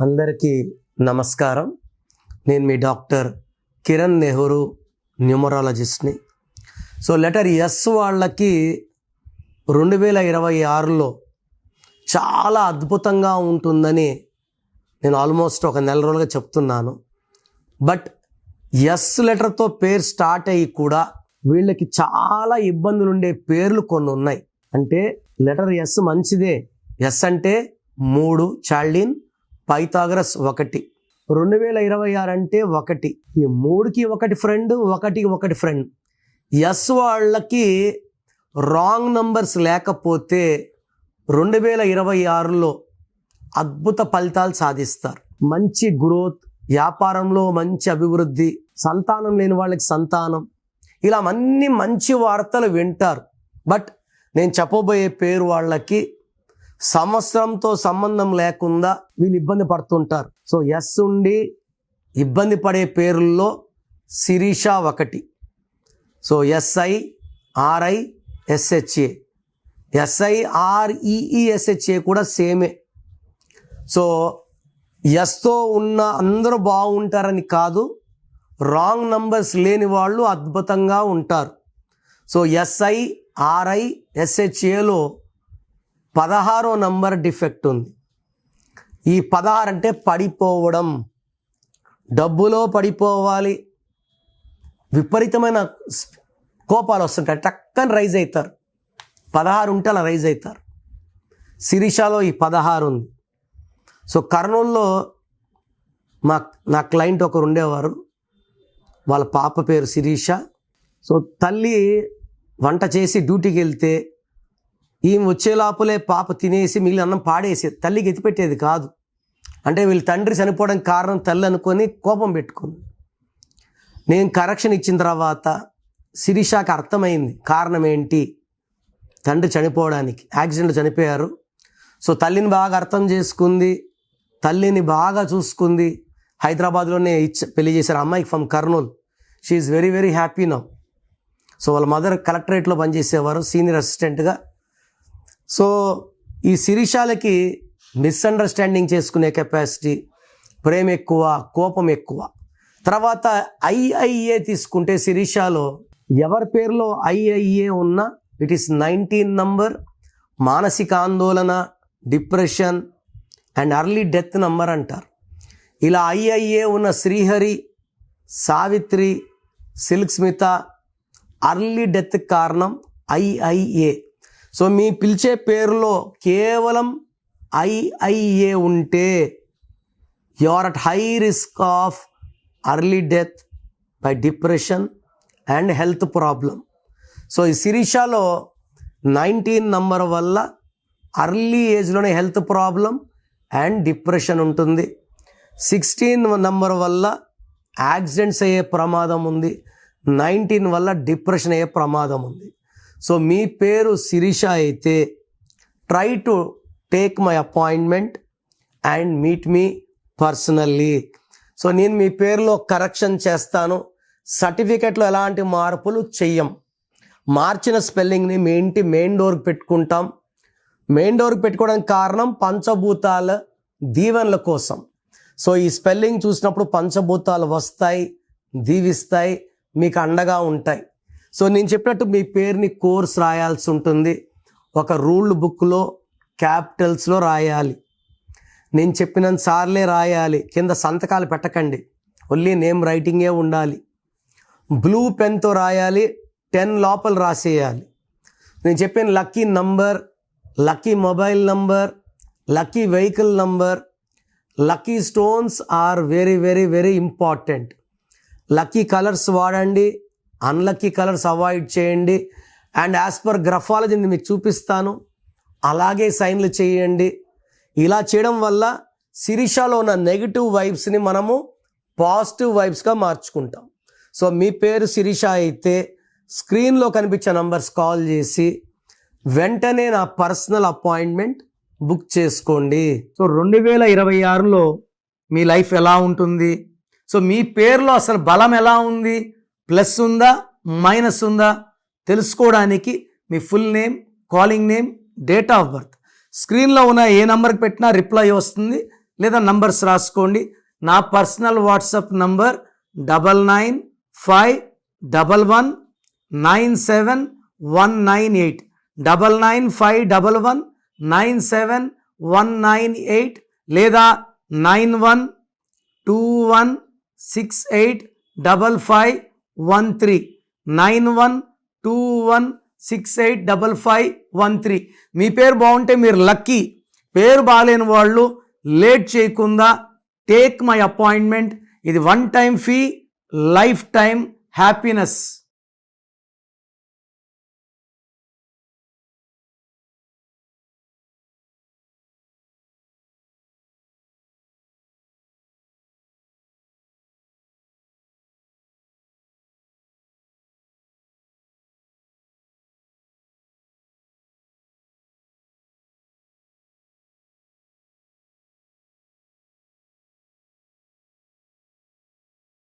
అందరికీ నమస్కారం. నేను మీ డాక్టర్ కిరణ్ నెహ్రూ, న్యూమరాలజిస్ట్ని. సో లెటర్ ఎస్ వాళ్ళకి 2026లో చాలా అద్భుతంగా ఉంటుందని నేను ఆల్మోస్ట్ ఒక నెల రోజులుగా చెప్తున్నాను. బట్ ఎస్ లెటర్తో పేరు స్టార్ట్ అయ్యి కూడా వీళ్ళకి చాలా ఇబ్బందులు ఉండే పేర్లు కొన్ని ఉన్నాయి. అంటే లెటర్ ఎస్ మంచిదే. ఎస్ అంటే 3, చాల్డిన్, పైథాగరస్ 1. 2026 అంటే 1. ఈ 3కి 1 ఫ్రెండ్, 1కి 1 ఫ్రెండ్. ఎస్ వాళ్ళకి రాంగ్ నంబర్స్ లేకపోతే 2026లో అద్భుత ఫలితాలు సాధిస్తారు. మంచి గ్రోత్, వ్యాపారంలో మంచి అభివృద్ధి, సంతానం లేని వాళ్ళకి సంతానం, ఇలా అన్ని మంచి వార్తలు వింటారు. బట్ నేను చెప్పబోయే పేరు వాళ్ళకి సంవత్సరంతో సంబంధం లేకుండా వీళ్ళు ఇబ్బంది పడుతుంటారు. సో ఎస్ ఉండి ఇబ్బంది పడే పేరుల్లో శిరీష 1. సో SIRISHA, SIREESHA కూడా సేమే. సో ఎస్తో ఉన్న అందరూ బాగుంటారని కాదు, రాంగ్ నంబర్స్ లేని వాళ్ళు అద్భుతంగా ఉంటారు. సో SIRISHAలో 16వ నంబర్ డిఫెక్ట్ ఉంది. ఈ 16 అంటే పడిపోవడం, డబ్బులో పడిపోవాలి, విపరీతమైన కోపాలు వస్తుంటాయి, టక్కని రైజ్ అవుతారు. 16 ఉంటే అలా రైజ్ అవుతారు. శిరీషలో ఈ 16 ఉంది. సో కర్నూలులో నా క్లయింట్ ఒకరు ఉండేవారు, వాళ్ళ పాప పేరు శిరీష. సో తల్లి వంట చేసి డ్యూటీకి వెళ్తే ఈమె వచ్చే లోపలే పాప తినేసి మిగిలిన అన్నం పాడేసేది. తల్లికి ఎత్తిపెట్టేది కాదు. అంటే వీళ్ళ తండ్రి చనిపోవడానికి కారణం తల్లి అనుకొని కోపం పెట్టుకుంది. నేను కరెక్షన్ ఇచ్చిన తర్వాత శిరీషకి అర్థమైంది కారణం ఏంటి, తండ్రి చనిపోవడానికి, యాక్సిడెంట్లో చనిపోయారు. సో తల్లిని బాగా అర్థం చేసుకుంది, తల్లిని బాగా చూసుకుంది. హైదరాబాద్లోనే పెళ్లి చేశారు అమ్మాయికి, from Kurnool. She is very very happy now. So వాళ్ళ మదర్ కలెక్టరేట్లో పనిచేసేవారు సీనియర్ అసిస్టెంట్గా. సో ఈ శిరీషాలకి మిస్అండర్స్టాండింగ్ చేసుకునే కెపాసిటీ, ప్రేమ ఎక్కువ, కోపం ఎక్కువ. తర్వాత IIA తీసుకుంటే శిరీషాలో ఎవరి పేరులో IIA ఉన్నా ఇట్ ఈస్ 19 నంబర్. మానసిక ఆందోళన, depression and early death number అంటారు. ఇలా IIA ఉన్న శ్రీహరి, సావిత్రి, సిల్క్ స్మిత అర్లీ డెత్ కారణం IIA. సో మీ పిలిచే పేరులో కేవలం IIA ఉంటే you are at high risk of early death by depression and health problem. So ఈ శిరీషలో 19 నంబర్ వల్ల అర్లీ ఏజ్లోనే హెల్త్ ప్రాబ్లం అండ్ డిప్రెషన్ ఉంటుంది. 16 నంబర్ వల్ల యాక్సిడెంట్స్ అయ్యే ప్రమాదం ఉంది. 19 వల్ల డిప్రెషన్ అయ్యే ప్రమాదం ఉంది. సో మీ పేరు శిరీష అయితే try to take my appointment and meet me personally. So నేను మీ పేరులో కరెక్షన్ చేస్తాను. సర్టిఫికెట్లో ఎలాంటి మార్పులు చెయ్యం. మార్చిన స్పెల్లింగ్ని మీ ఇంటి మెయిన్ డోర్కి పెట్టుకుంటాం. మెయిన్ డోర్కి పెట్టుకోవడానికి కారణం పంచభూతాల దీవెనల కోసం. సో ఈ స్పెల్లింగ్ చూసినప్పుడు పంచభూతాలు వస్తాయి, దీవిస్తాయి, మీకు అండగా ఉంటాయి. సో నేను చెప్పినట్టు మీ పేరుని కోర్స్ రాయాల్సి ఉంటుంది. ఒక రూల్డ్ బుక్లో క్యాపిటల్స్లో రాయాలి. నేను చెప్పినంత సార్లే రాయాలి. కింద సంతకాలు పెట్టకండి, ఓన్లీ నేమ్ రైటింగే ఉండాలి. బ్లూ పెన్తో రాయాలి, 10 లోపల రాసేయాలి. నేను చెప్పిన lucky number, lucky mobile number, lucky vehicle number, lucky stones are very very very important. Lucky colours వాడండి, అన్లక్కీ కలర్స్ అవాయిడ్ చేయండి. అండ్ యాజ్ పర్ గ్రఫాలజీని మీకు చూపిస్తాను, అలాగే సైన్లు చేయండి. ఇలా చేయడం వల్ల శిరీషలో ఉన్న నెగిటివ్ వైబ్స్ని మనము పాజిటివ్ వైబ్స్గా మార్చుకుంటాం. సో మీ పేరు శిరీష అయితే స్క్రీన్లో కనిపించే నంబర్స్ కాల్ చేసి వెంటనే నా పర్సనల్ అపాయింట్మెంట్ బుక్ చేసుకోండి. సో 2026లో మీ లైఫ్ ఎలా ఉంటుంది, సో మీ పేరులో అసలు బలం ఎలా ఉంది, ప్లస్ ఉందా మైనస్ ఉందా తెలుసుకోవడానికి మీ full name, calling name, date of birth స్క్రీన్లో ఉన్న ఏ నెంబర్కి పెట్టినా రిప్లై వస్తుంది. లేదా నంబర్స్ రాసుకోండి. నా పర్సనల్ వాట్సాప్ నంబర్ 9951197198 9951197198 లేదా 9121685513 9121685513. మీ పేరు బాగుంటే మీరు లక్కీ. పేరు బాగాలేని వాళ్ళు లేట్ చేయకుండా టేక్ మై అపాయింట్మెంట్. ఇది 1 time fee, life time happiness.